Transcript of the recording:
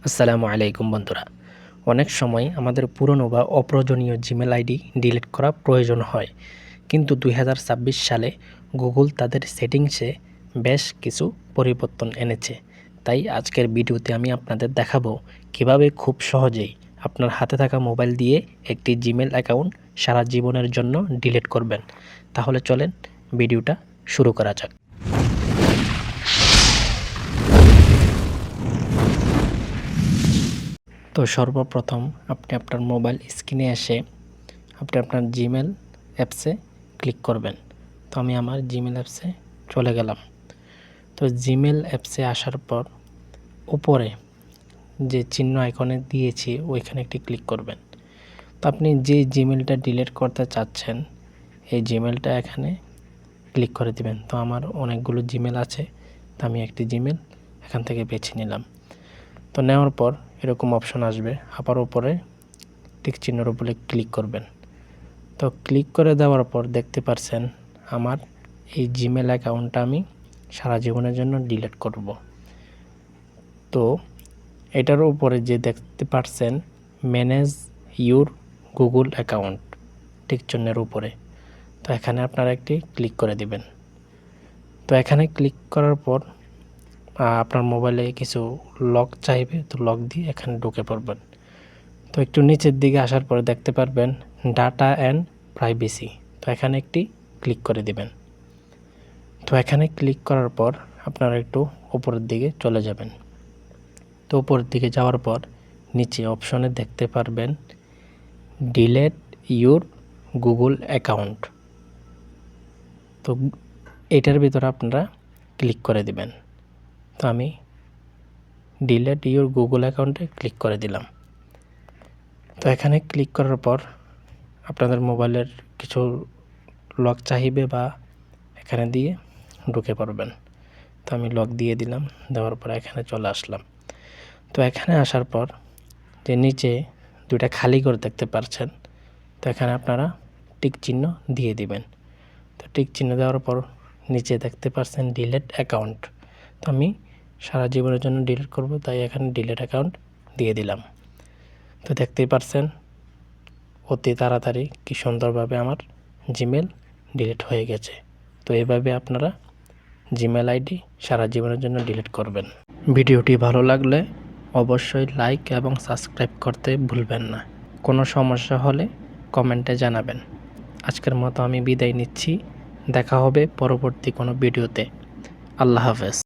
আসসালামু আলাইকুম বন্ধুরা। অনেক সময় আমাদের পুরনো বা অপ্রয়োজনীয় জিমেল আইডি ডিলিট করা প্রয়োজন হয়, কিন্তু 2026 সালে গুগল তাদের সেটিংসে বেশ কিছু পরিবর্তন এনেছে। তাই আজকের ভিডিওতে আমি আপনাদের দেখাবো কিভাবে খুব সহজেই আপনার হাতে থাকা মোবাইল দিয়ে একটি জিমেল অ্যাকাউন্ট সারা জীবনের জন্য ডিলিট করবেন। তাহলে চলেন ভিডিওটা শুরু করা যাক। তো সর্বপ্রথম আপনি আপনার মোবাইল স্ক্রিনে এসে আপনি আপনার জিমেল অ্যাপসে ক্লিক করবেন। তো আমি আমার জিমেল অ্যাপসে চলে গেলাম। তো জিমেল অ্যাপসে আসার পর উপরে যে চিহ্ন আইকনে দিয়েছি ওইখানে একটি ক্লিক করবেন। তো আপনি যে জিমেলটা ডিলিট করতে চাচ্ছেন এই জিমেলটা এখানে ক্লিক করে দিবেন। তো আমার অনেকগুলো জিমেল আছে, তো আমি একটি জিমেল এখান থেকে বেছে নিলাম। তো নেওয়ার পর এরকম অপশন আসবে, আবার উপরে টিক চিহ্নের উপরে ক্লিক করবেন। তো ক্লিক করে দেওয়ার পর দেখতে পারছেন আমার এই জিমেল অ্যাকাউন্টটা আমি সারা জীবনের জন্য ডিলিট করব। তো এটার উপরে যে দেখতে পারছেন manage your Google account tick চিহ্নের উপরে, তো এখানে আপনারা একটি ক্লিক করে দিবেন। তো এখানে ক্লিক করার পর আপনার মোবাইলে কিছু লক চাইবে, তো লক দিয়ে এখানে ঢুকে পড়বেন। তো একটু নিচের দিকে আসার পরে দেখতে পারবেন ডাটা অ্যান্ড প্রাইভেসি, তো এখানে একটি ক্লিক করে দিবেন। তো এখানে ক্লিক করার পর আপনারা একটু উপরের দিকে চলে যাবেন। তো উপরের দিকে যাওয়ার পর নিচে অপশনে দেখতে পারবেন ডিলেট ইউর গুগল অ্যাকাউন্ট, তো এটার ভিতরে আপনারা ক্লিক করে দিবেন। তো আমি ডিলেট ইউর গুগল অ্যাকাউন্টে ক্লিক করে দিলাম। তো এখানে ক্লিক করার পর আপনাদের মোবাইলের কিছু লক চাইবে বা এখানে দিয়ে ঢুকে পড়বেন। তো আমি লক দিয়ে দিলাম, দেওয়ার পর এখানে চলে আসলাম। তো এখানে আসার পর যে নিচে দুইটা খালি ঘর দেখতে পাচ্ছেন, তো এখানে আপনারা টিক চিহ্ন দিয়ে দিবেন। তো টিক চিহ্ন দেওয়ার পর নিচে দেখতে পাচ্ছেন ডিলেট অ্যাকাউন্ট, তো আমি সারা জীবনের জন্য ডিলিট করব, তাই এখানে ডিলেট অ্যাকাউন্ট দিয়ে দিলাম। তো দেখতেই পাচ্ছেন অতি তাড়াতাড়ি কি সুন্দরভাবে আমার জিমেল ডিলিট হয়ে গেছে। তো এভাবে আপনারা জিমেল আইডি সারা জীবনের জন্য ডিলিট করবেন। ভিডিওটি ভালো লাগলে অবশ্যই লাইক এবং সাবস্ক্রাইব করতে ভুলবেন না। কোনো সমস্যা হলে কমেন্টে জানাবেন। আজকের মতো আমি বিদায় নিচ্ছি, দেখা হবে পরবর্তী কোনো ভিডিওতে। আল্লাহ হাফেজ।